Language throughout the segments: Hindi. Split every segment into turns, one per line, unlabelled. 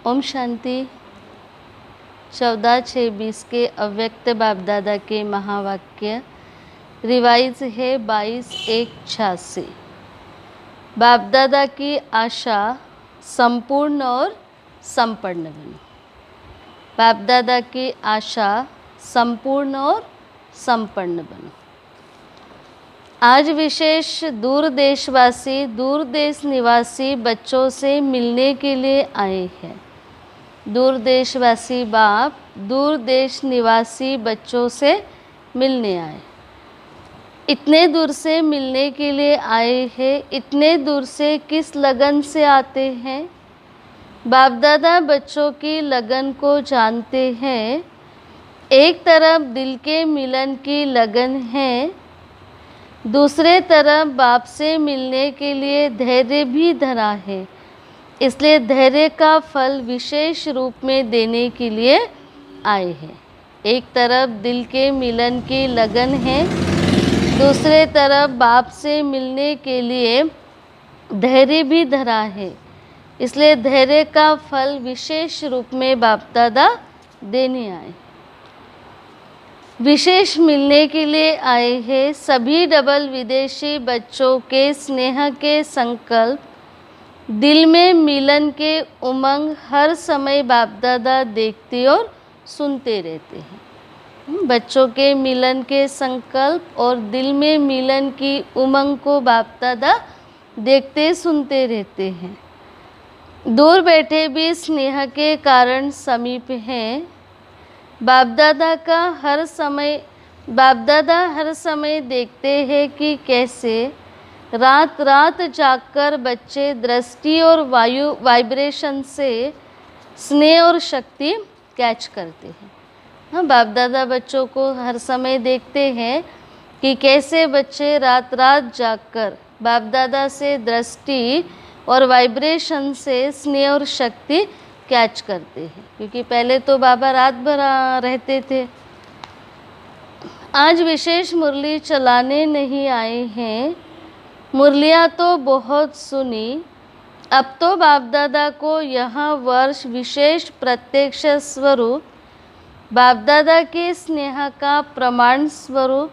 ओम शांति। 14/6/20 के अव्यक्त बाप दादा के महावाक्य रिवाइज है 22/1/86। बाप दादा की आशा संपूर्ण और संपन्न बनो। बाप दादा की आशा संपूर्ण और संपन्न बनो। आज विशेष दूर देशवासी, दूर देश निवासी बच्चों से मिलने के लिए आए हैं। दूर देशवासी बाप दूर देश निवासी बच्चों से मिलने आए। इतने दूर से मिलने के लिए आए हैं। इतने दूर से किस लगन से आते हैं? बाप दादा बच्चों की लगन को जानते हैं। एक तरफ दिल के मिलन की लगन है, दूसरे तरफ बाप से मिलने के लिए धैर्य भी धरा है। इसलिए धैर्य का फल विशेष रूप में देने के लिए आए हैं। एक तरफ दिल के मिलन की लगन है, दूसरे तरफ बाप से मिलने के लिए धैर्य भी धरा है। इसलिए धैर्य का फल विशेष रूप में बाप दादा देने आए। विशेष मिलने के लिए आए हैं। सभी डबल विदेशी बच्चों के स्नेह के संकल्प, दिल में मिलन के उमंग हर समय बाप दादा देखते और सुनते रहते हैं। बच्चों के मिलन के संकल्प और दिल में मिलन की उमंग को बाप दादा देखते सुनते रहते हैं। दूर बैठे भी स्नेह के कारण समीप हैं। बाप दादा हर समय देखते हैं कि कैसे रात रात जागकर बच्चे दृष्टि और वाइब्रेशन से स्नेह और शक्ति कैच करते हैं। हाँ, बाप दादा बच्चों को हर समय देखते हैं कि कैसे बच्चे रात रात जागकर बाप दादा से दृष्टि और वाइब्रेशन से स्नेह और शक्ति कैच करते हैं। क्योंकि पहले तो बाबा रात भर रहते थे। आज विशेष मुरली चलाने नहीं आए हैं। मुरलियाँ तो बहुत सुनी। अब तो बाप दादा को यह वर्ष विशेष प्रत्यक्ष स्वरूप, बाप दादा के स्नेह का प्रमाण स्वरूप,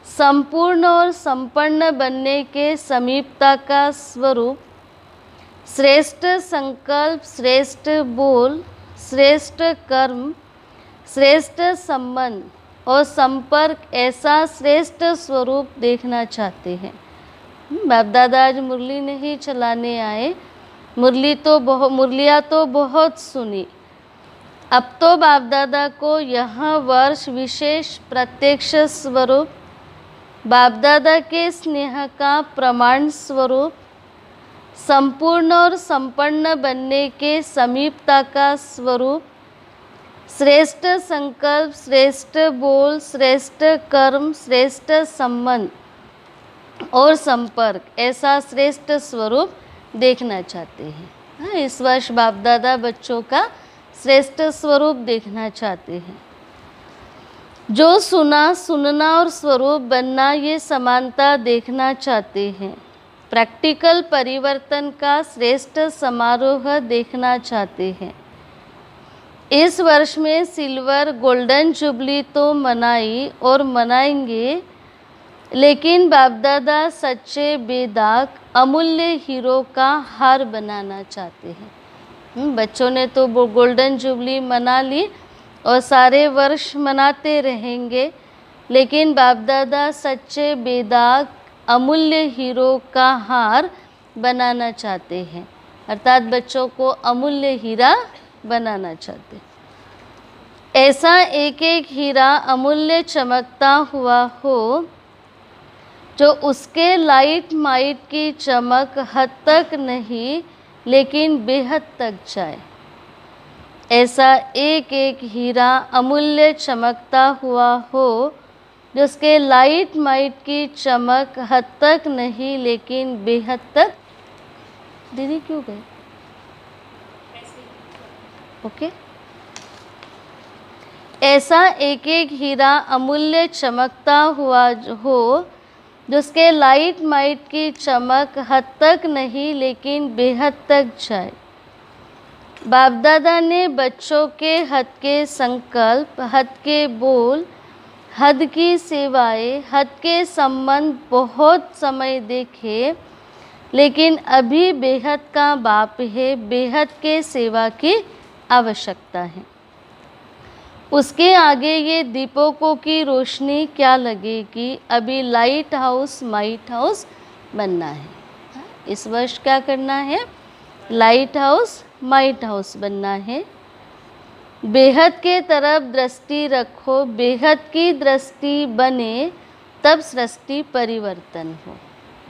संपूर्ण और संपन्न बनने के समीपता का स्वरूप, श्रेष्ठ संकल्प, श्रेष्ठ बोल, श्रेष्ठ कर्म, श्रेष्ठ संबंध और संपर्क, ऐसा श्रेष्ठ स्वरूप देखना चाहते हैं। बाप दादा आज मुरली नहीं चलाने आए। मुरलियाँ तो बहुत सुनी। अब तो बाप दादा को यह वर्ष विशेष प्रत्यक्ष स्वरूप, बाप दादा के स्नेह का प्रमाण स्वरूप, संपूर्ण और संपन्न बनने के समीपता का स्वरूप, श्रेष्ठ संकल्प, श्रेष्ठ बोल, श्रेष्ठ कर्म, श्रेष्ठ संबंध और संपर्क, ऐसा श्रेष्ठ स्वरूप देखना चाहते हैं। हाँ, इस वर्ष बाप दादा बच्चों का श्रेष्ठ स्वरूप देखना चाहते हैं। जो सुनना और स्वरूप बनना, ये समानता देखना चाहते हैं। प्रैक्टिकल परिवर्तन का श्रेष्ठ समारोह देखना चाहते हैं। इस वर्ष में सिल्वर गोल्डन जुबली तो मनाई और मनाएंगे, लेकिन बाप दादा सच्चे बेदाग अमूल्य हीरो का हार बनाना चाहते हैं। बच्चों ने तो गोल्डन जुबली मना ली और सारे वर्ष मनाते रहेंगे, लेकिन बाप दादा सच्चे बेदाग अमूल्य हीरो का हार बनाना चाहते हैं। अर्थात बच्चों को अमूल्य हीरा बनाना चाहते हैं। ऐसा एक एक हीरा अमूल्य चमकता हुआ हो, जो उसके लाइट माइट की चमक हद तक नहीं लेकिन बेहद तक जाए। ऐसा एक एक हीरा अमूल्य चमकता हुआ हो, जिसके लाइट माइट की चमक हद तक नहीं लेकिन बेहद तक। दीदी क्यों गए? ओके। ऐसा एक एक हीरा अमूल्य चमकता हुआ हो, जिसके लाइट माइट की चमक हद तक नहीं लेकिन बेहद तक जाए। बाप दादा ने बच्चों के हद के संकल्प, हद के बोल, हद की सेवाएं, हद के संबंध बहुत समय देखे, लेकिन अभी बेहद का बाप है, बेहद के सेवा की आवश्यकता है। उसके आगे ये दीपकों की रोशनी क्या लगेगी। अभी लाइट हाउस माइट हाउस बनना है। इस वर्ष क्या करना है? लाइट हाउस माइट हाउस बनना है। बेहद के तरफ दृष्टि रखो, बेहद की दृष्टि बने तब सृष्टि परिवर्तन हो।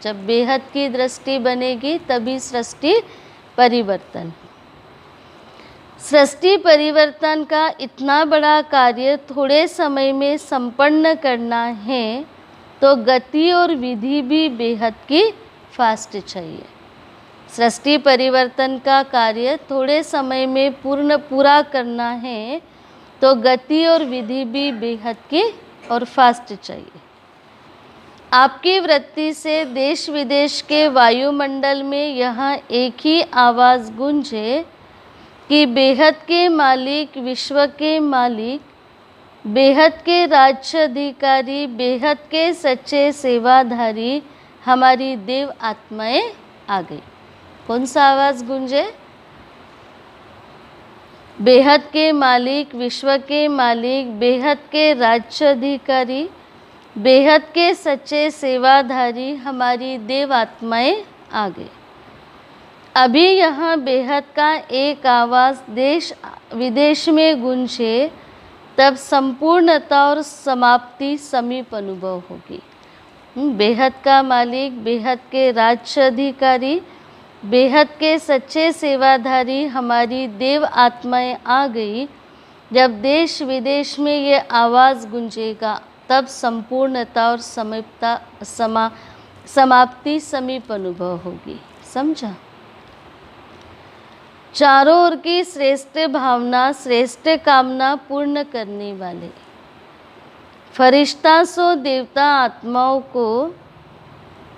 जब बेहद की दृष्टि बनेगी तभी सृष्टि परिवर्तन हो। सृष्टि परिवर्तन का इतना बड़ा कार्य थोड़े समय में संपन्न करना है तो गति और विधि भी बेहद की फास्ट चाहिए। सृष्टि परिवर्तन का कार्य थोड़े समय में पूरा करना है तो गति और विधि भी बेहद की और फास्ट चाहिए। आपकी वृत्ति से देश विदेश के वायुमंडल में यहाँ एक ही आवाज़ गूंजे कि बेहद के मालिक, विश्व के मालिक, बेहद के राज्य अधिकारी, बेहद के सच्चे सेवाधारी हमारी देव आत्माएं आ गई। कौन सा आवाज़ गूंजे? बेहद के मालिक, विश्व के मालिक, बेहद के राज्य अधिकारी, बेहद के सच्चे सेवाधारी हमारी देव आत्माएं आ गई। अभी यहाँ बेहद का एक आवाज़ देश विदेश में गूंजे तब संपूर्णता और समाप्ति समीप अनुभव होगी। बेहद का मालिक, बेहद के राज्य अधिकारी, बेहद के सच्चे सेवाधारी हमारी देव आत्माएं आ गई। जब देश विदेश में ये आवाज़ गूंजेगा तब संपूर्णता और समाप्ति समीप अनुभव होगी। समझा? चारों ओर की श्रेष्ठ भावना, श्रेष्ठ कामना पूर्ण करने वाले फरिश्ता सो देवता आत्माओं को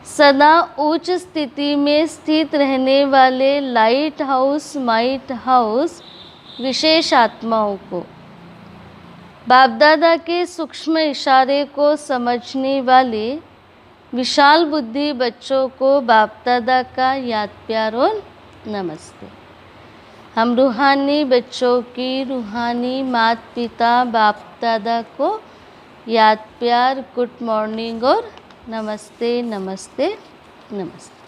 सदा उच्च स्थिति में स्थित रहने वाले लाइट हाउस माइट हाउस विशेष आत्माओं को, बाप दादा के सूक्ष्म इशारे को समझने वाले विशाल बुद्धि बच्चों को बाप दादा का याद प्यार और नमस्ते। हम रूहानी बच्चों की रूहानी माता पिता बाप दादा को याद प्यार, गुड मॉर्निंग और नमस्ते नमस्ते नमस्ते।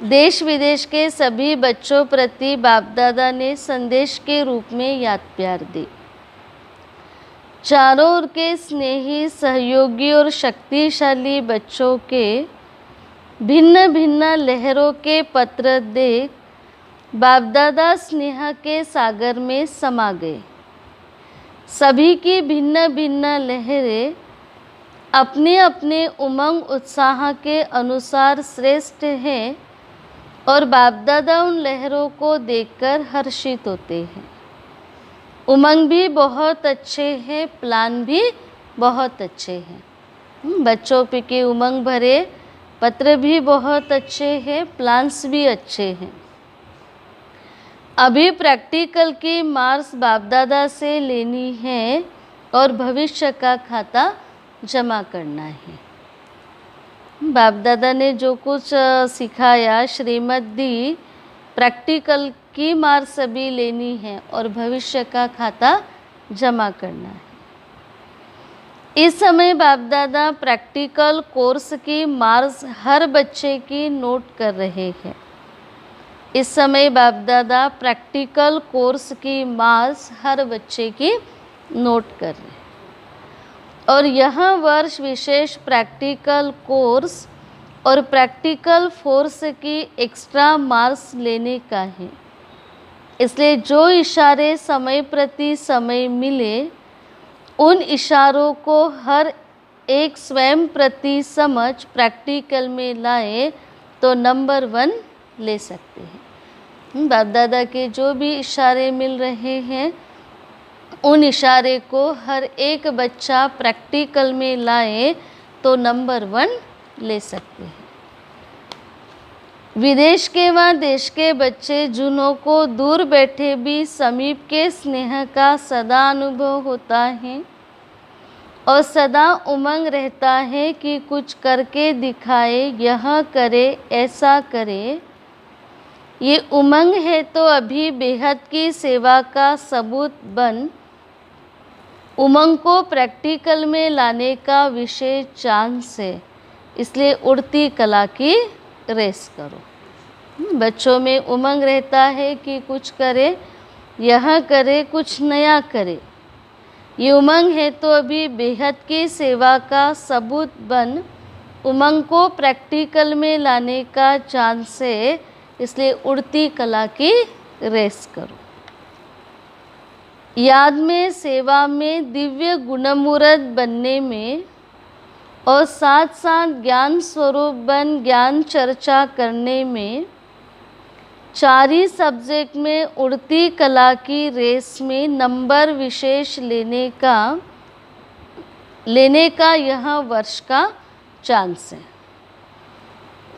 देश विदेश के सभी बच्चों प्रति बाप दादा ने संदेश के रूप में याद प्यार दी। चारों ओर के स्नेही, सहयोगी और शक्तिशाली बच्चों के भिन्न भिन्न लहरों के पत्र देख बाप दादा स्नेह के सागर में समा गए। सभी की भिन्न भिन्न लहरें अपने अपने उमंग उत्साह के अनुसार श्रेष्ठ हैं और बाप दादा उन लहरों को देखकर हर्षित होते हैं। उमंग भी बहुत अच्छे हैं, प्लान भी बहुत अच्छे हैं। बच्चों पे के उमंग भरे पत्र भी बहुत अच्छे हैं, प्लान्स भी अच्छे हैं। अभी प्रैक्टिकल की मार्क्स बाप दादा से लेनी है और भविष्य का खाता जमा करना है। बाप दादा ने जो कुछ सिखाया, श्रीमत दी, प्रैक्टिकल की मार्क्स अभी लेनी है और भविष्य का खाता जमा करना है। इस समय बाप दादा प्रैक्टिकल कोर्स की मार्क्स हर बच्चे की नोट कर रहे हैं। इस समय बाप दादा प्रैक्टिकल कोर्स की मार्क्स हर बच्चे की नोट कर रहे हैं और यह वर्ष विशेष प्रैक्टिकल कोर्स और प्रैक्टिकल फोर्स की एक्स्ट्रा मार्क्स लेने का है। इसलिए जो इशारे समय प्रति समय मिले उन इशारों को हर एक स्वयं प्रति समझ प्रैक्टिकल में लाए तो नंबर 1 ले सकते हैं। बाप दादा के जो भी इशारे मिल रहे हैं उन इशारे को हर एक बच्चा प्रैक्टिकल में लाए तो नंबर 1 ले सकते हैं। विदेश के व देश के बच्चे जिन्हों को दूर बैठे भी समीप के स्नेह का सदा अनुभव होता है और सदा उमंग रहता है कि कुछ करके दिखाए, यह करे ऐसा करे। ये उमंग है तो अभी बेहद की सेवा का सबूत बन उमंग को प्रैक्टिकल में लाने का विशेष चांस है, इसलिए उड़ती कला की रेस करो। बच्चों में उमंग रहता है कि कुछ करे, यह करे, कुछ नया करे। ये उमंग है तो अभी बेहद की सेवा का सबूत बन उमंग को प्रैक्टिकल में लाने का चांस है, इसलिए उड़ती कला की रेस करो। याद में, सेवा में, दिव्य गुणमूर्त बनने में और साथ साथ ज्ञान स्वरूप बन ज्ञान चर्चा करने में, चार ही सब्जेक्ट में उड़ती कला की रेस में नंबर विशेष लेने का यह वर्ष का चांस है।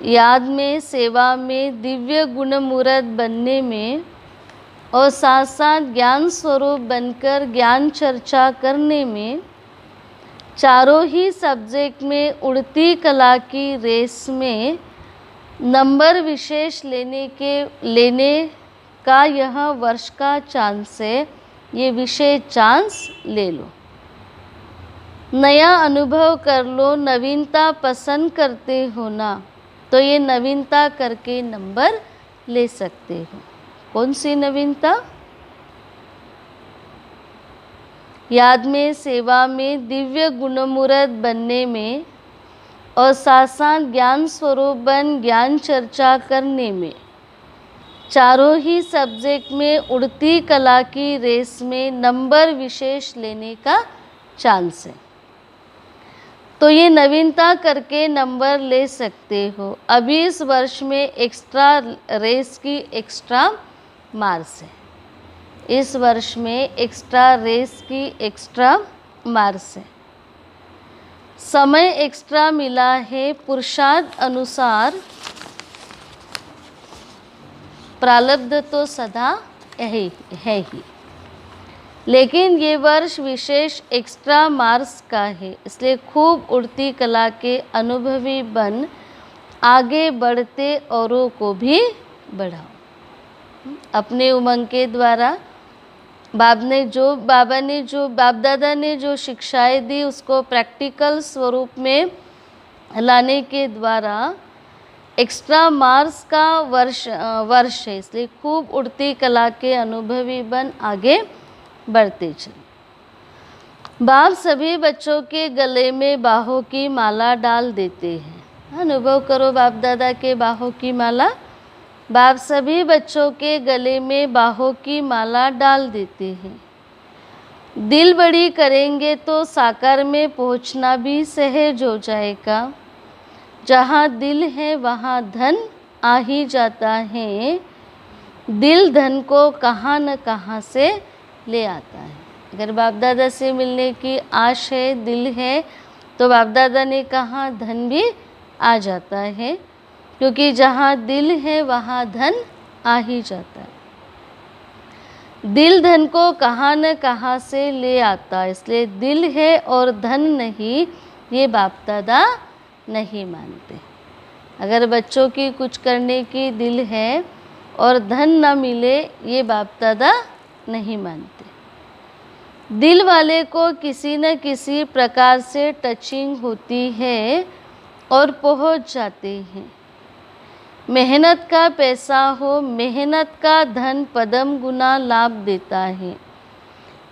याद में, सेवा में, दिव्य गुणमूर्त बनने में और साथ साथ ज्ञान स्वरूप बनकर ज्ञान चर्चा करने में, चारों ही सब्जेक्ट में उड़ती कला की रेस में नंबर विशेष लेने का यह वर्ष का चांस है। ये विशेष चांस ले लो, नया अनुभव कर लो। नवीनता पसंद करते हो ना, तो ये नवीनता करके नंबर ले सकते हो। कौन सी नवीनता? याद में, सेवा में, दिव्य गुणमूर्त बनने में और साथ साथ ज्ञान स्वरूप बन ज्ञान चर्चा करने में, चारों ही सब्जेक्ट में उड़ती कला की रेस में नंबर विशेष लेने का चांस है, तो ये नवीनता करके नंबर ले सकते हो। अभी इस वर्ष में एक्स्ट्रा रेस की एक्स्ट्रा मार्क्स है। इस वर्ष में एक्स्ट्रा रेस की एक्स्ट्रा मार्क्स है। समय एक्स्ट्रा मिला है, पुरुषार्थ अनुसार प्रारब्ध तो सदा है ही, लेकिन ये वर्ष विशेष एक्स्ट्रा मार्क्स का है, इसलिए खूब उड़ती कला के अनुभवी बन आगे बढ़ते औरों को भी बढ़ाओ। अपने उमंग के द्वारा बाप दादा ने जो शिक्षाएं दी उसको प्रैक्टिकल स्वरूप में लाने के द्वारा एक्स्ट्रा मार्क्स का वर्ष है, इसलिए खूब उड़ती कला के अनुभवी बन आगे बढ़ते चले। बाप सभी बच्चों के गले में बाहों की माला डाल देते हैं। अनुभव करो बाप दादा के बाहों की माला। बाप सभी बच्चों के गले में बाहों की माला डाल देते हैं। दिल बड़ी करेंगे तो साकार में पहुंचना भी सहज हो जाएगा। जहाँ दिल है वहाँ धन आ ही जाता है। दिल धन को कहाँ न कहाँ से ले आता है। अगर बाप दादा से मिलने की आश है, दिल है, तो बाप दादा ने कहा धन भी आ जाता है, क्योंकि जहाँ दिल है वहाँ धन आ ही जाता है। दिल धन को कहाँ न कहाँ से ले आता है, इसलिए दिल है और धन नहीं, ये बाप दादा नहीं मानते। अगर बच्चों की कुछ करने की दिल है और धन न मिले, ये बाप दादा नहीं मानते। दिल वाले को किसी न किसी प्रकार से टचिंग होती है और पहुंच जाते हैं। मेहनत का पैसा हो, मेहनत का धन पदम गुना लाभ देता है।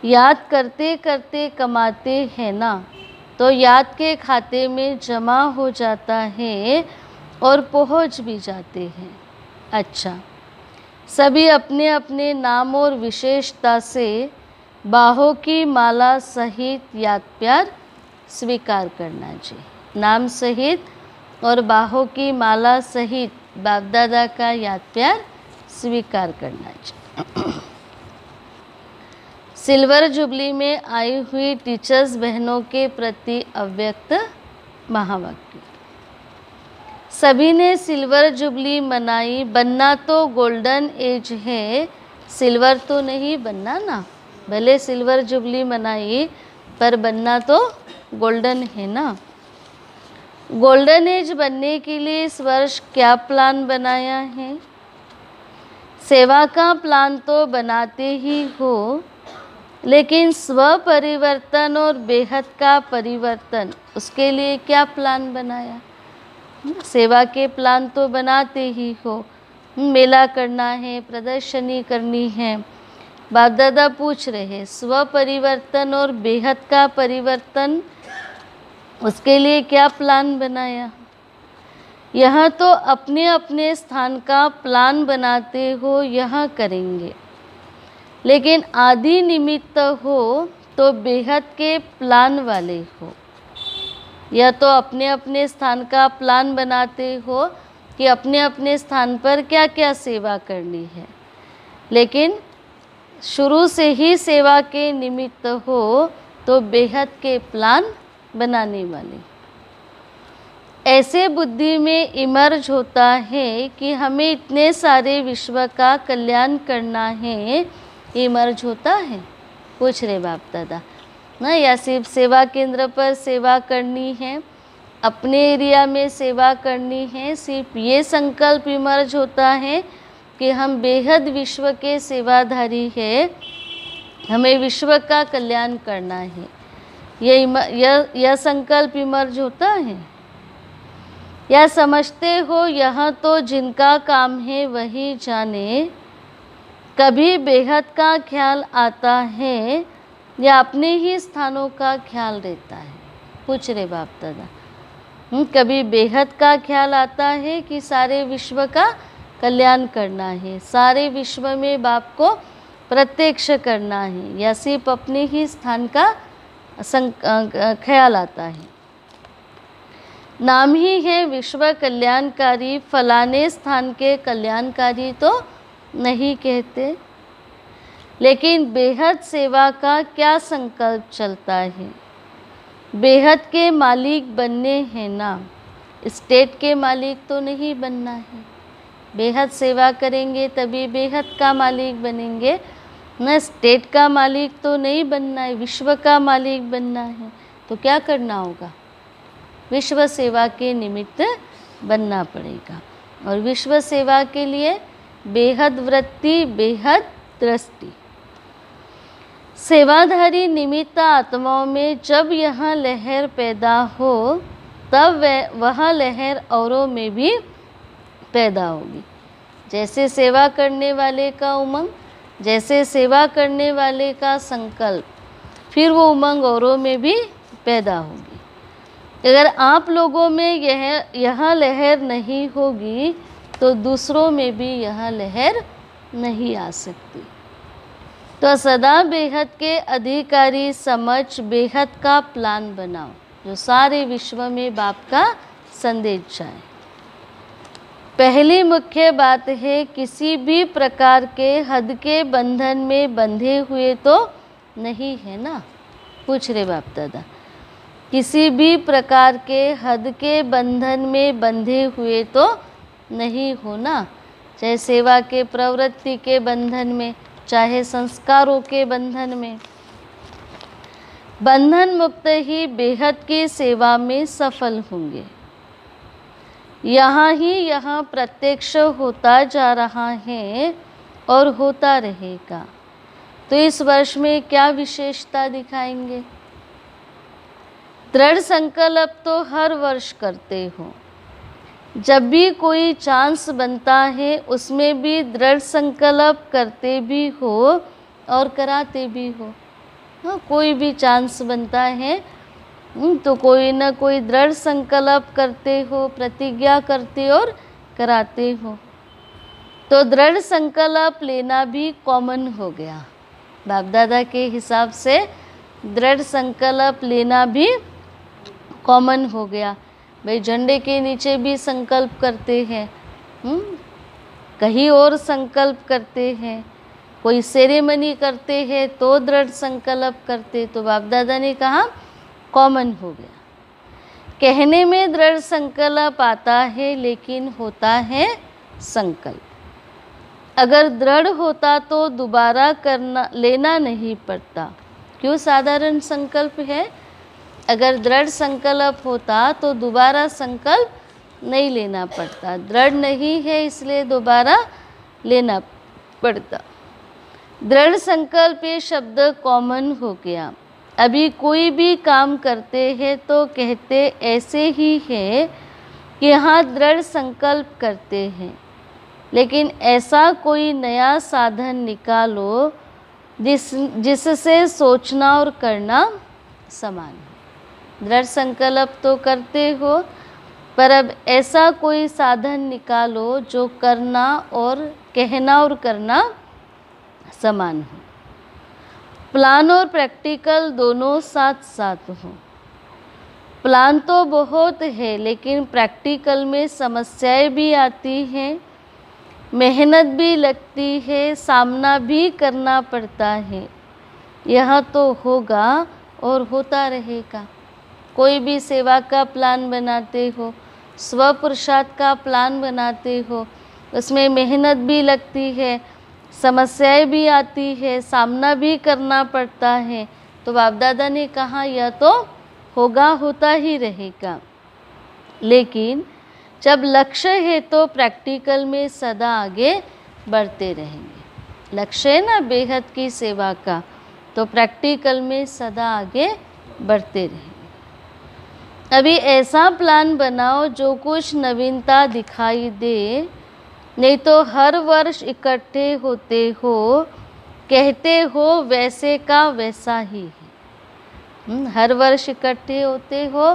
याद करते करते कमाते हैं ना, तो याद के खाते में जमा हो जाता है और पहुंच भी जाते हैं। अच्छा, सभी अपने अपने नाम और विशेषता से बाहों की माला सहित याद प्यार स्वीकार करना चाहिए। नाम सहित और बाहों की माला सहित बाप दादा का याद प्यार स्वीकार करना चाहिए। सिल्वर जुबली में आई हुई टीचर्स बहनों के प्रति अव्यक्त महावाक्य। सभी ने सिल्वर जुबली मनाई, बनना तो गोल्डन एज है, सिल्वर तो नहीं बनना ना। भले सिल्वर जुबली मनाई पर बनना तो गोल्डन है ना। गोल्डन एज बनने के लिए इस वर्ष क्या प्लान बनाया है? सेवा का प्लान तो बनाते ही हो, लेकिन स्व परिवर्तन और बेहद का परिवर्तन, उसके लिए क्या प्लान बनाया? सेवा के प्लान तो बनाते ही हो, मेला करना है, प्रदर्शनी करनी है। बाप दादा पूछ रहे स्व परिवर्तन और बेहद का परिवर्तन, उसके लिए क्या प्लान बनाया? यहाँ तो अपने अपने स्थान का प्लान बनाते हो, यहाँ करेंगे, लेकिन आदि निमित्त हो तो बेहद के प्लान वाले हो। या तो अपने अपने स्थान का प्लान बनाते हो कि अपने अपने स्थान पर क्या क्या सेवा करनी है, लेकिन शुरू से ही सेवा के निमित्त हो तो बेहद के प्लान बनाने वाले। ऐसे बुद्धि में इमर्ज होता है कि हमें इतने सारे विश्व का कल्याण करना है, इमर्ज होता है? पूछ रहे बाप दादा ना, या सिर्फ सेवा केंद्र पर सेवा करनी है, अपने एरिया में सेवा करनी है, सिर्फ ये संकल्प इमर्ज होता है कि हम बेहद विश्व के सेवाधारी है, हमें विश्व का कल्याण करना है, यह संकल्प इमर्ज होता है? या समझते हो यहाँ तो जिनका काम है वही जाने, कभी बेहद का ख्याल आता है या अपने ही स्थानों का ख्याल रहता है? पूछ रहे बाप दादा। कभी बेहद का ख्याल आता है कि सारे विश्व का कल्याण करना है, सारे विश्व में बाप को प्रत्यक्ष करना है, या सिर्फ अपने ही स्थान का ख्याल आता है? नाम ही है विश्व कल्याणकारी, फलाने स्थान के कल्याणकारी तो नहीं कहते, लेकिन बेहद सेवा का क्या संकल्प चलता है? बेहद के मालिक बनने हैं ना, स्टेट के मालिक तो नहीं बनना है। बेहद सेवा करेंगे तभी बेहद का मालिक बनेंगे ना, स्टेट का मालिक तो नहीं बनना है, विश्व का मालिक बनना है। तो क्या करना होगा? विश्व सेवा के निमित्त बनना पड़ेगा, और विश्व सेवा के लिए बेहद वृत्ति, बेहद दृष्टि। सेवाधारी निमित्त आत्माओं में जब यह लहर पैदा हो, तब वह लहर औरों में भी पैदा होगी। जैसे सेवा करने वाले का उमंग, जैसे सेवा करने वाले का संकल्प, फिर वो उमंग औरों में भी पैदा होगी। अगर आप लोगों में यह लहर नहीं होगी तो दूसरों में भी यह लहर नहीं आ सकती। तो सदा बेहद के अधिकारी समझ बेहद का प्लान बनाओ, जो सारे विश्व में बाप का संदेश जाए। पहली मुख्य बात है, किसी भी प्रकार के हद के बंधन में बंधे हुए तो नहीं है ना। पूछ रहे बाप दादा, किसी भी प्रकार के हद के बंधन में बंधे हुए तो नहीं हो ना, चाहे सेवा के प्रवृत्ति के बंधन में, चाहे संस्कारों के बंधन में। बंधन मुक्त ही बेहद की सेवा में सफल होंगे। यहाँ प्रत्यक्ष होता जा रहा है और होता रहेगा। तो इस वर्ष में क्या विशेषता दिखाएंगे? दृढ़ संकल्प तो हर वर्ष करते हो, जब भी कोई चांस बनता है उसमें भी दृढ़ संकल्प करते भी हो और कराते भी हो। हाँ, कोई भी चांस बनता है तो कोई ना कोई दृढ़ संकल्प करते हो, प्रतिज्ञा करते और कराते हो। तो दृढ़ संकल्प लेना भी कॉमन हो गया। बाप दादा के हिसाब से दृढ़ संकल्प लेना भी कॉमन हो गया। भाई झंडे के नीचे भी संकल्प करते हैं, कहीं और संकल्प करते हैं, कोई सेरेमनी करते हैं तो दृढ़ संकल्प करते। तो बाप दादा ने कहा कॉमन हो गया। कहने में दृढ़ संकल्प आता है लेकिन होता है संकल्प। अगर दृढ़ होता तो दोबारा लेना नहीं पड़ता। क्यों साधारण संकल्प है? अगर दृढ़ संकल्प होता तो दोबारा संकल्प नहीं लेना पड़ता। दृढ़ नहीं है इसलिए दोबारा लेना पड़ता। दृढ़ संकल्प ये शब्द कॉमन हो गया। अभी कोई भी काम करते हैं तो कहते ऐसे ही है कि हाँ दृढ़ संकल्प करते हैं, लेकिन ऐसा कोई नया साधन निकालो जिससे सोचना और करना समान हो। दृढ़ संकल्प तो करते हो, पर अब ऐसा कोई साधन निकालो जो करना और कहना और करना समान हो। प्लान और प्रैक्टिकल दोनों साथ साथ हो। प्लान तो बहुत है लेकिन प्रैक्टिकल में समस्याएं भी आती हैं, मेहनत भी लगती है, सामना भी करना पड़ता है। यह तो होगा और होता रहेगा। कोई भी सेवा का प्लान बनाते हो, स्व पुरुषार्थ का प्लान बनाते हो, उसमें मेहनत भी लगती है, समस्याएं भी आती है, सामना भी करना पड़ता है। तो बाप दादा ने कहा यह तो होगा, होता ही रहेगा, लेकिन जब लक्ष्य है तो प्रैक्टिकल में सदा आगे बढ़ते रहेंगे। लक्ष्य है ना बेहद की सेवा का, तो प्रैक्टिकल में सदा आगे बढ़ते रहेंगे। अभी ऐसा प्लान बनाओ जो कुछ नवीनता दिखाई दे, नहीं तो हर वर्ष इकट्ठे होते हो, कहते हो वैसे का वैसा ही है। हर वर्ष इकट्ठे होते हो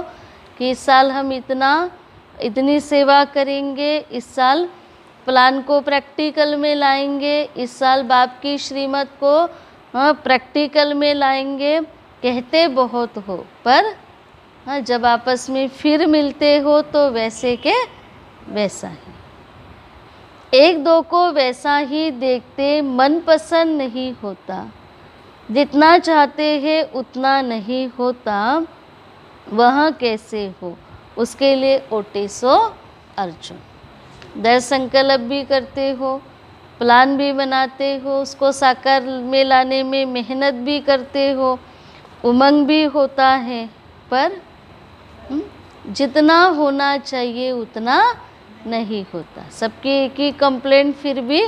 कि इस साल हम इतनी सेवा करेंगे, इस साल प्लान को प्रैक्टिकल में लाएंगे, इस साल बाप की श्रीमत को प्रैक्टिकल में लाएंगे। कहते बहुत हो, पर जब आपस में फिर मिलते हो तो वैसे के वैसा ही। एक दो को वैसा ही देखते मन पसंद नहीं होता, जितना चाहते हैं उतना नहीं होता, वह कैसे हो उसके लिए ओटे सो अर्जुन। दृढ़ संकल्प भी करते हो, प्लान भी बनाते हो, उसको साकार में लाने में मेहनत भी करते हो, उमंग भी होता है, पर जितना होना चाहिए उतना नहीं होता। सबकी एक ही कंप्लेंट फिर भी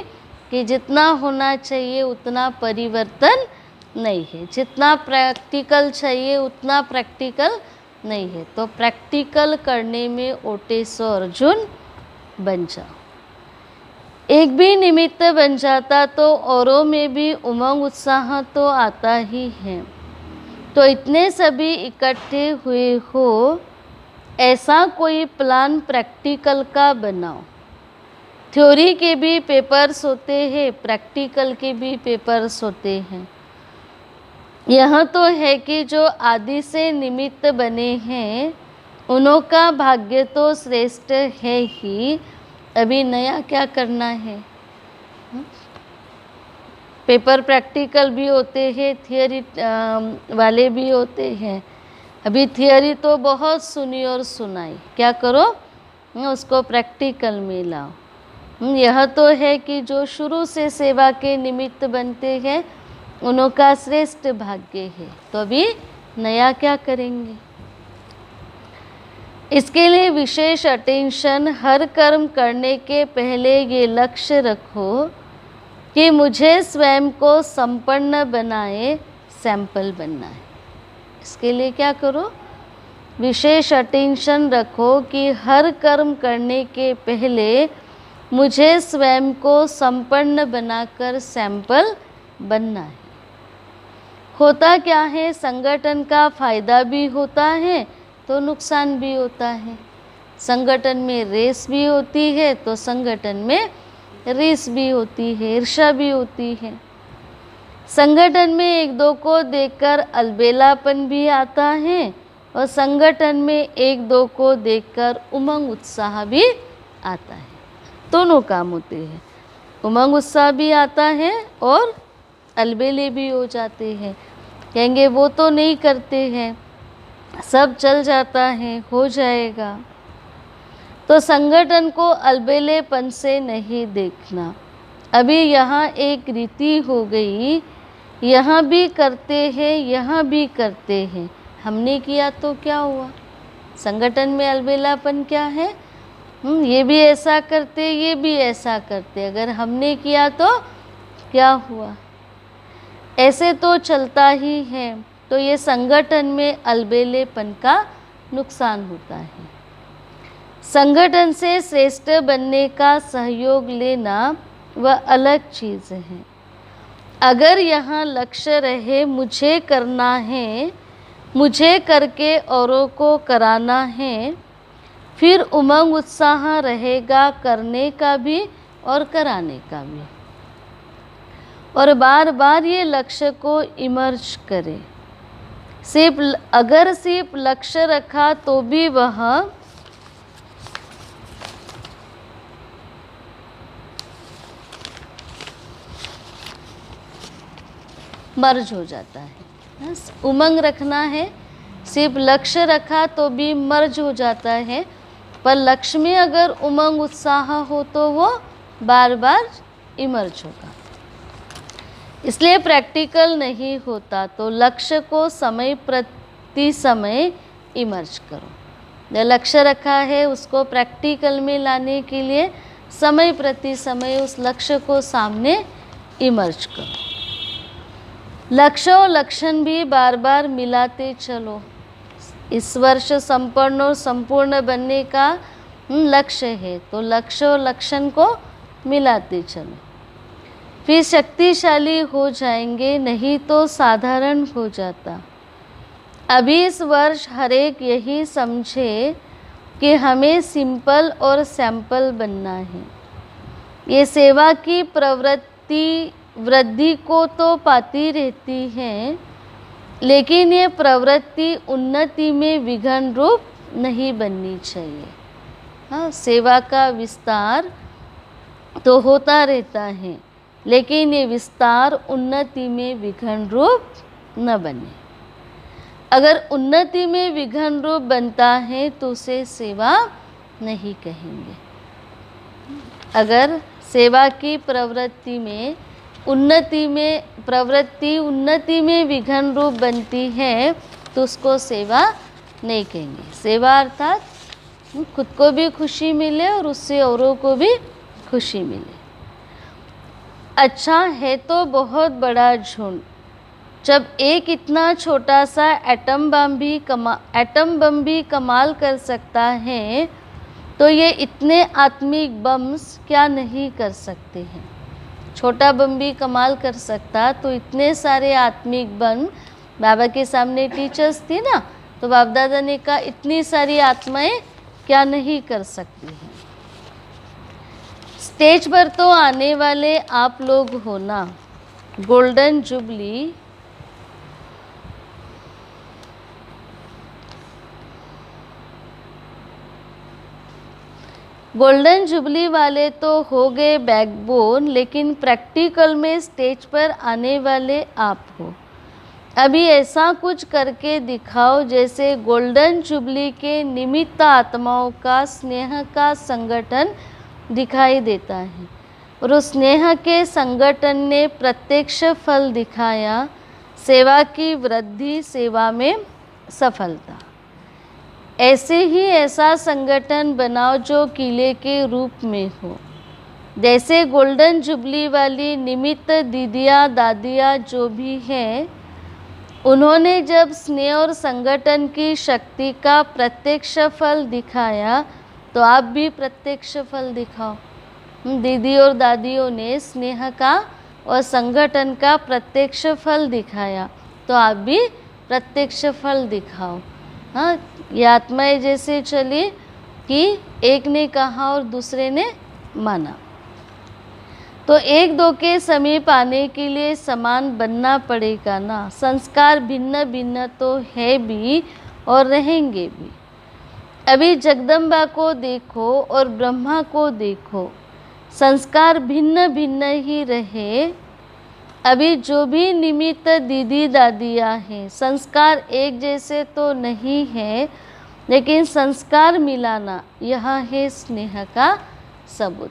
कि जितना होना चाहिए उतना परिवर्तन नहीं है, जितना प्रैक्टिकल चाहिए उतना प्रैक्टिकल नहीं है। तो प्रैक्टिकल करने में ओटे सो अर्जुन बन जाओ। एक भी निमित्त बन जाता तो औरों में भी उमंग उत्साह तो आता ही है। तो इतने सभी इकट्ठे हुए हो, ऐसा कोई प्लान प्रैक्टिकल का बनाओ। थ्योरी के भी पेपर्स होते हैं, प्रैक्टिकल के भी पेपर्स होते हैं। यह तो है कि जो आदि से निमित्त बने हैं उन्हों का भाग्य तो श्रेष्ठ है ही, अभी नया क्या करना है। पेपर प्रैक्टिकल भी होते हैं, थियरी वाले भी होते हैं। अभी थियरी तो बहुत सुनी और सुनाई, क्या करो उसको प्रैक्टिकल में लाओ। यह तो है कि जो शुरू से सेवा के निमित्त बनते हैं उन्हों का श्रेष्ठ भाग्य है, तो अभी नया क्या करेंगे। इसके लिए विशेष अटेंशन हर कर्म करने के पहले ये लक्ष्य रखो कि मुझे स्वयं को संपन्न बनाए, सैंपल बनना है। इसके लिए क्या करो, विशेष अटेंशन रखो कि हर कर्म करने के पहले मुझे स्वयं को संपन्न बनाकर सैंपल बनना है। होता क्या है, संगठन का फायदा भी होता है तो नुकसान भी होता है। संगठन में रेस भी होती है तो संगठन में रेस भी होती है, ईर्ष्या भी होती है। संगठन में एक दो को देखकर अलबेलापन भी आता है और संगठन में एक दो को देखकर उमंग उत्साह भी आता है। दोनों काम होते हैं, उमंग उत्साह भी आता है और अलबेले भी हो जाते हैं। कहेंगे वो तो नहीं करते हैं, सब चल जाता है, हो जाएगा। तो संगठन को अलबेलेपन से नहीं देखना। अभी यहाँ एक रीति हो गई, यहाँ भी करते हैं, यहाँ भी करते हैं, हमने किया तो क्या हुआ? संगठन में अलबेलापन क्या है? ये भी ऐसा करते, ये भी ऐसा करते, अगर हमने किया तो क्या हुआ? ऐसे तो चलता ही है। तो ये संगठन में अलबेलेपन का नुकसान होता है। संगठन से श्रेष्ठ बनने का सहयोग लेना वह अलग चीज़ है। अगर यहाँ लक्ष्य रहे मुझे करना है, मुझे करके औरों को कराना है, फिर उमंग उत्साह रहेगा करने का भी और कराने का भी। और बार बार ये लक्ष्य को इमर्ज करें। अगर सिर्फ लक्ष्य रखा तो भी वह मर्ज हो जाता है। उमंग रखना है, सिर्फ लक्ष्य रखा तो भी मर्ज हो जाता है। पर लक्ष्य में अगर उमंग उत्साह हो तो वो बार बार इमर्ज होगा। इसलिए प्रैक्टिकल नहीं होता। तो लक्ष्य को समय प्रति समय इमर्ज करो। जो लक्ष्य रखा है उसको प्रैक्टिकल में लाने के लिए समय प्रति समय उस लक्ष्य को सामने इमर्ज करो। लक्ष्य और लक्षण भी बार बार मिलाते चलो। इस वर्ष संपन्न और संपूर्ण बनने का लक्ष्य है, तो लक्ष्य और लक्षण को मिलाते चलो, फिर शक्तिशाली हो जाएंगे, नहीं तो साधारण हो जाता। अभी इस वर्ष हर एक यही समझे कि हमें सिंपल और सैंपल बनना है। ये सेवा की प्रवृत्ति वृद्धि को तो पाती रहती है, लेकिन ये प्रवृत्ति उन्नति में विघ्न रूप नहीं बननी चाहिए। हाँ, सेवा का विस्तार तो होता रहता है, लेकिन ये विस्तार उन्नति में विघ्न रूप न बने। अगर उन्नति में विघ्न रूप बनता है तो उसे सेवा नहीं कहेंगे। अगर सेवा की प्रवृत्ति में उन्नति में विघ्न रूप बनती है तो उसको सेवा नहीं कहेंगे। सेवा अर्थात खुद को भी खुशी मिले और उससे औरों को भी खुशी मिले। अच्छा है तो बहुत बड़ा झुंड। जब एक इतना छोटा सा एटम बम भी कमाल कर सकता है, तो ये इतने आत्मिक बम्स क्या नहीं कर सकते हैं। छोटा बम भी कमाल कर सकता, तो इतने सारे आत्मिक बम। बाबा के सामने टीचर्स थी ना, तो बाप दादा ने कहा इतनी सारी आत्माएं क्या नहीं कर सकती हैं। स्टेज पर तो आने वाले आप लोग हो ना। गोल्डन जुबली वाले तो हो गए बैकबोन, लेकिन प्रैक्टिकल में स्टेज पर आने वाले आप हो। अभी ऐसा कुछ करके दिखाओ जैसे गोल्डन जुबली के निमित्त आत्माओं का स्नेह का संगठन दिखाई देता है, और उस स्नेह के संगठन ने प्रत्यक्ष फल दिखाया। सेवा की वृद्धि, सेवा में सफलता। ऐसे ही ऐसा संगठन बनाओ जो किले के रूप में हो। जैसे गोल्डन जुबली वाली निमित्त दीदिया दादिया जो भी हैं, उन्होंने जब स्नेह और संगठन की शक्ति का प्रत्यक्ष फल दिखाया, तो आप भी प्रत्यक्ष फल दिखाओ। दीदी और दादियों ने स्नेह का और संगठन का प्रत्यक्ष फल दिखाया, तो आप भी प्रत्यक्ष फल दिखाओ। हाँ, ये आत्माएं जैसे चली कि एक ने कहा और दूसरे ने माना। तो एक दो के समीप आने के लिए समान बनना पड़ेगा ना। संस्कार भिन्न भिन्न तो है भी और रहेंगे भी। अभी जगदम्बा को देखो और ब्रह्मा को देखो, संस्कार भिन्न भिन्न ही रहे, अभी जो भी निमित्त दीदी दादियाँ हैं, संस्कार एक जैसे तो नहीं है, लेकिन संस्कार मिलाना यह है स्नेह का सबूत।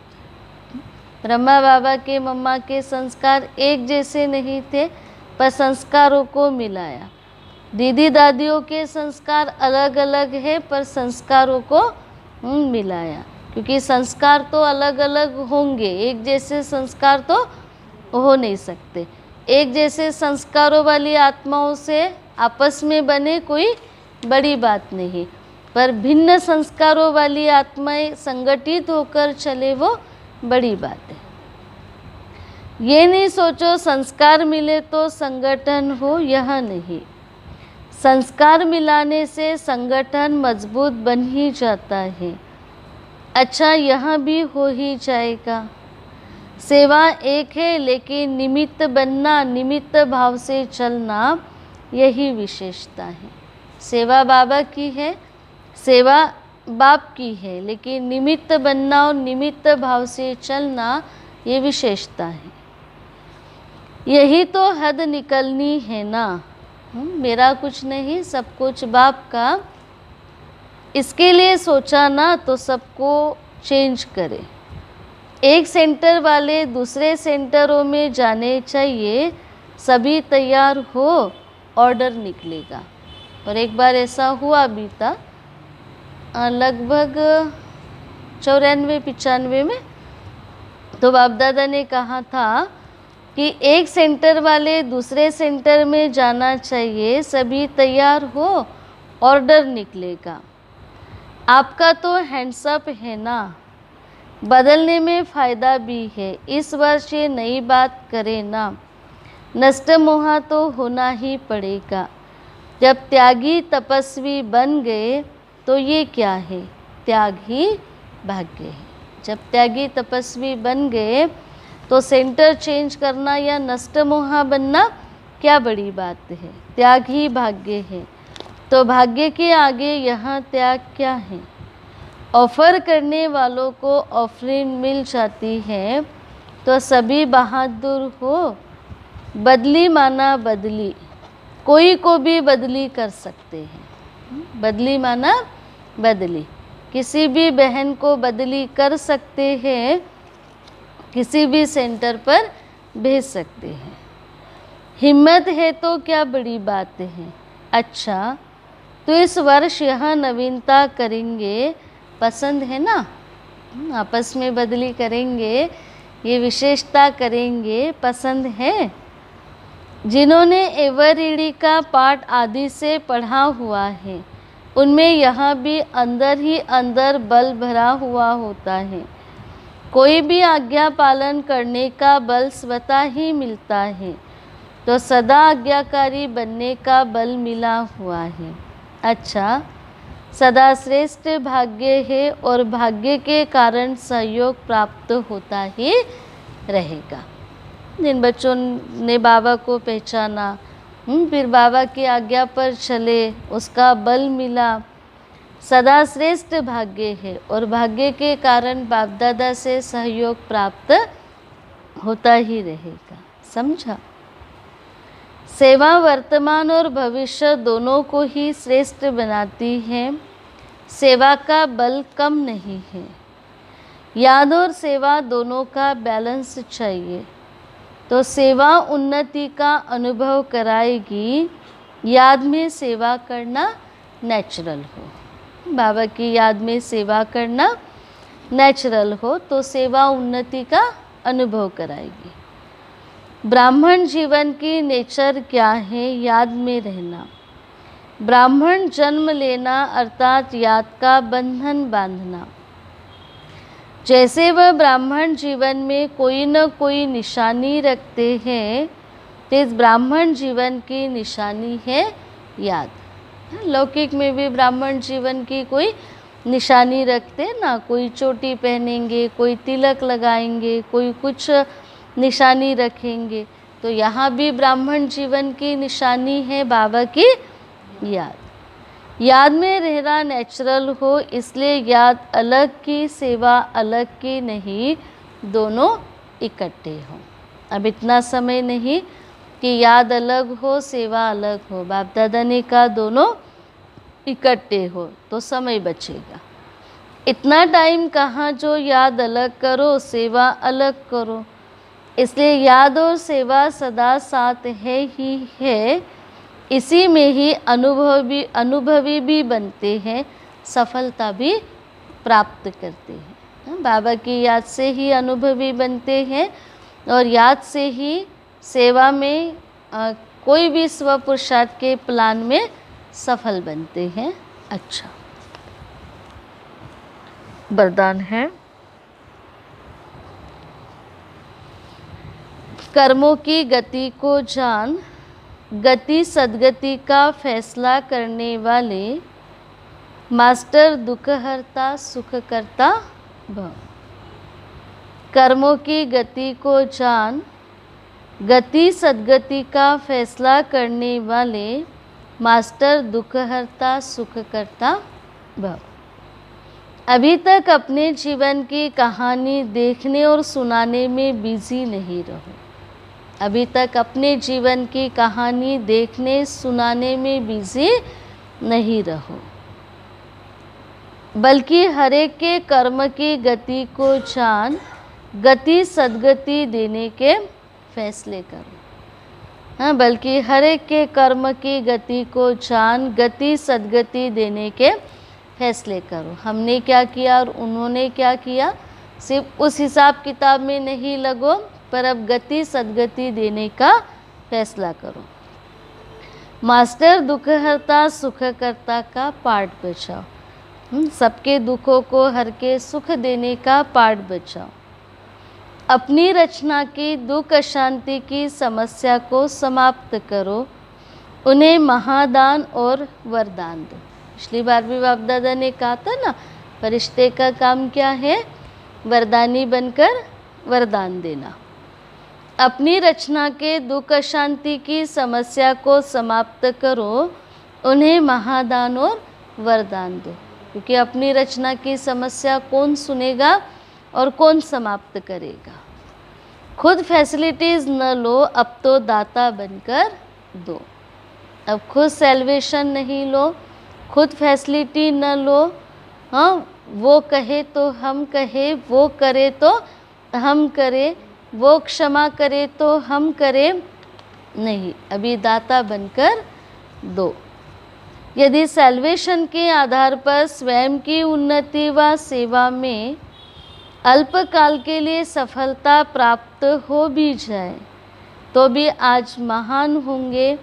ब्रह्मा बाबा के मम्मा के संस्कार एक जैसे नहीं थे, पर संस्कारों को मिलाया। दीदी दादियों के संस्कार अलग अलग है, पर संस्कारों को मिलाया, क्योंकि संस्कार तो अलग अलग होंगे, एक जैसे संस्कार तो हो नहीं सकते। एक जैसे संस्कारों वाली आत्माओं से आपस में बने कोई बड़ी बात नहीं, पर भिन्न संस्कारों वाली आत्माएं संगठित होकर चले वो बड़ी बात है। ये नहीं सोचो संस्कार मिले तो संगठन हो, यह नहीं। संस्कार मिलाने से संगठन मजबूत बन ही जाता है। अच्छा, यह भी हो ही जाएगा। सेवा एक है, लेकिन निमित्त बनना, निमित्त भाव से चलना, यही विशेषता है। सेवा बाबा की है, सेवा बाप की है, लेकिन निमित्त बनना और निमित्त भाव से चलना, ये विशेषता है। यही तो हद निकलनी है ना। मेरा कुछ नहीं, सब कुछ बाप का। इसके लिए सोचा ना तो सबको चेंज करे। एक सेंटर वाले दूसरे सेंटरों में जाने चाहिए, सभी तैयार हो, ऑर्डर निकलेगा। और एक बार ऐसा हुआ भी था, लगभग 94-95 में, तो बाप दादा ने कहा था कि एक सेंटर वाले दूसरे सेंटर में जाना चाहिए, सभी तैयार हो, ऑर्डर निकलेगा। आपका तो हैंड्सअप है ना, बदलने में फ़ायदा भी है। इस वर्ष ये नई बात करें ना, नष्ट मोह तो होना ही पड़ेगा। जब त्यागी तपस्वी बन गए तो ये क्या है, त्याग ही भाग्य है। जब त्यागी तपस्वी बन गए तो सेंटर चेंज करना या नष्ट मोह बनना क्या बड़ी बात है, त्याग ही भाग्य है। तो भाग्य के आगे यहाँ त्याग क्या है। ऑफ़र करने वालों को ऑफरिंग मिल जाती है, तो सभी बहादुर हो। बदली माना बदली, कोई को भी बदली कर सकते हैं। बदली माना बदली, किसी भी बहन को बदली कर सकते हैं, किसी भी सेंटर पर भेज सकते हैं। हिम्मत है तो क्या बड़ी बात है। अच्छा, तो इस वर्ष यह नवीनता करेंगे, पसंद है ना। आपस में बदली करेंगे, ये विशेषता करेंगे, पसंद है। जिन्होंने एवरीडी का पाठ आदि से पढ़ा हुआ है, उनमें यह भी अंदर ही अंदर बल भरा हुआ होता है। कोई भी आज्ञा पालन करने का बल स्वतः ही मिलता है, तो सदा आज्ञाकारी बनने का बल मिला हुआ है। अच्छा, सदा श्रेष्ठ भाग्य है और भाग्य के कारण सहयोग प्राप्त होता ही रहेगा। जिन बच्चों ने बाबा को पहचाना, फिर बाबा की आज्ञा पर चले, उसका बल मिला, सदा श्रेष्ठ भाग्य है और भाग्य के कारण बाप दादा से सहयोग प्राप्त होता ही रहेगा। समझा। सेवा वर्तमान और भविष्य दोनों को ही श्रेष्ठ बनाती है। सेवा का बल कम नहीं है। याद और सेवा दोनों का बैलेंस चाहिए, तो सेवा उन्नति का अनुभव कराएगी। याद में सेवा करना नेचुरल हो, बाबा की याद में सेवा करना नेचुरल हो, तो सेवा उन्नति का अनुभव कराएगी। ब्राह्मण जीवन की नेचर क्या है, याद में रहना। ब्राह्मण जन्म लेना अर्थात याद का बंधन बांधना। जैसे वह ब्राह्मण जीवन में कोई न कोई निशानी रखते हैं, तो इस ब्राह्मण जीवन की निशानी है याद। लौकिक में भी ब्राह्मण जीवन की कोई निशानी रखते ना, कोई चोटी पहनेंगे, कोई तिलक लगाएंगे, कोई कुछ निशानी रखेंगे। तो यहाँ भी ब्राह्मण जीवन की निशानी है बाबा की याद। याद में रहना नेचुरल हो, इसलिए याद अलग की, सेवा अलग की नहीं, दोनों इकट्ठे हों। अब इतना समय नहीं कि याद अलग हो सेवा अलग हो। बाप दादा ने कहा दोनों इकट्ठे हो तो समय बचेगा। इतना टाइम कहाँ जो याद अलग करो सेवा अलग करो। इसलिए याद और सेवा सदा साथ है ही है। इसी में ही अनुभवी भी बनते हैं, सफलता भी प्राप्त करते हैं। बाबा की याद से ही अनुभवी बनते हैं और याद से ही सेवा में कोई भी स्व पुरुषार्थ के प्लान में सफल बनते हैं। अच्छा, वरदान है कर्मों की गति को जान, गति सद्गति का फैसला करने वाले, मास्टर दुखहर्ता सुखकर्ता भव। कर्मों की गति को जान, गति सद्गति का फैसला करने वाले, मास्टर दुखहर्ता सुखकर्ता भव। अभी तक अपने जीवन की कहानी देखने और सुनाने में बिजी नहीं रहो। अभी तक अपने जीवन की कहानी देखने सुनाने में बिजी नहीं रहो, बल्कि हर एक के कर्म की गति को जान, गति सद्गति देने के फैसले करो। हाँ, बल्कि हर एक के कर्म की गति को जान, गति सद्गति देने के फैसले करो। हमने क्या किया और उन्होंने क्या किया, सिर्फ उस हिसाब किताब में नहीं लगो, पर अब गति सद्गति देने का फैसला करो। मास्टर दुखहर्ता सुखकर्ता का पाठ बचाओ। सबके दुखों को हर के सुख देने का पाठ बचाओ। अपनी रचना की दुख अशांति की समस्या को समाप्त करो। उन्हें महादान और वरदान दो। पिछली बार भी बाप दादा ने कहा था ना, फरिश्ते का काम क्या है, वरदानी बनकर वरदान देना। अपनी रचना के दुख अशांति की समस्या को समाप्त करो। उन्हें महादान और वरदान दो, क्योंकि अपनी रचना की समस्या कौन सुनेगा और कौन समाप्त करेगा। खुद फैसिलिटीज़ न लो, अब तो दाता बनकर दो। अब खुद सेल्वेशन नहीं लो, खुद फैसिलिटी न लो। हाँ, वो कहे तो हम कहे, वो करे तो हम करें, वो क्षमा करे तो हम करें, नहीं, अभी दाता बनकर दो। यदि सैल्वेशन के आधार पर स्वयं की उन्नति व सेवा में अल्पकाल के लिए सफलता प्राप्त हो भी जाए, तो भी आज महान होंगे,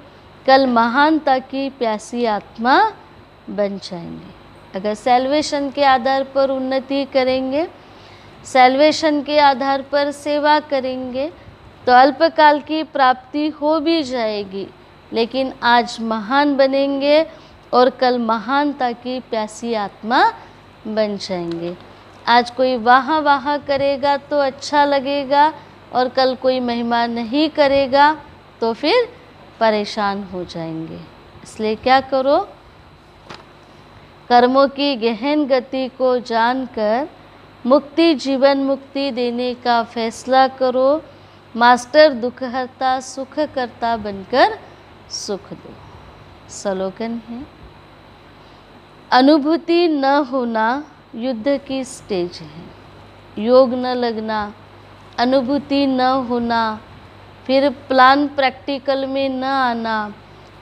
कल महानता की प्यासी आत्मा बन जाएंगे। अगर सैल्वेशन के आधार पर उन्नति करेंगे, सैल्वेशन के आधार पर सेवा करेंगे, तो अल्पकाल की प्राप्ति हो भी जाएगी, लेकिन आज महान बनेंगे और कल महानता की प्यासी आत्मा बन जाएंगे। आज कोई वाह वाह करेगा तो अच्छा लगेगा, और कल कोई महिमा नहीं करेगा तो फिर परेशान हो जाएंगे। इसलिए क्या करो, कर्मों की गहन गति को जानकर मुक्ति जीवन मुक्ति देने का फैसला करो। मास्टर दुखहर्ता सुखकर्ता बनकर सुख दो। स्लोगन है, अनुभूति न होना युद्ध की स्टेज है। योग न लगना, अनुभूति न होना, फिर प्लान प्रैक्टिकल में न आना,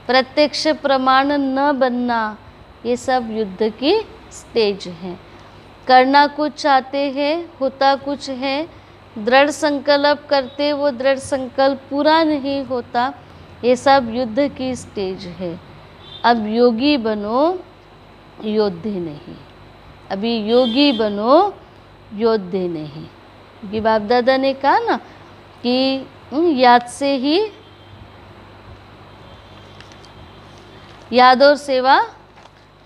प्रत्यक्ष प्रमाण न बनना, ये सब युद्ध की स्टेज है। करना कुछ चाहते हैं, होता कुछ है, दृढ़ संकल्प करते, वो दृढ़ संकल्प पूरा नहीं होता, ये सब युद्ध की स्टेज है। अब योगी बनो, योद्धे नहीं। अभी योगी बनो, योद्धे नहीं। क्योंकि बाप दादा ने कहा ना कि याद से ही याद और सेवा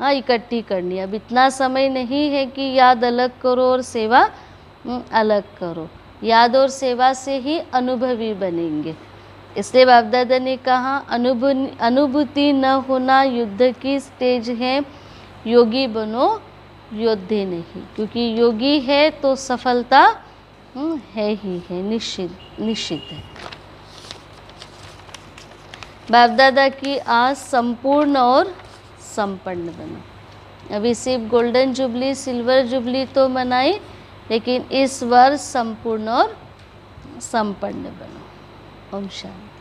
इकट्ठी करनी। अब इतना समय नहीं है कि याद अलग करो और सेवा अलग करो। याद और सेवा से ही अनुभवी बनेंगे। इसलिए बाप दादा ने कहा अनुभूति न होना युद्ध की स्टेज है, योगी बनो योद्धे नहीं। क्योंकि योगी है तो सफलता है ही है, निश्चित है। बाप दादा की आज संपूर्ण और संपन्न बनो। अभी सिर्फ गोल्डन जुबली, सिल्वर जुबली तो मनाई, लेकिन इस वर्ष संपूर्ण और संपन्न बनो। ओम शांति।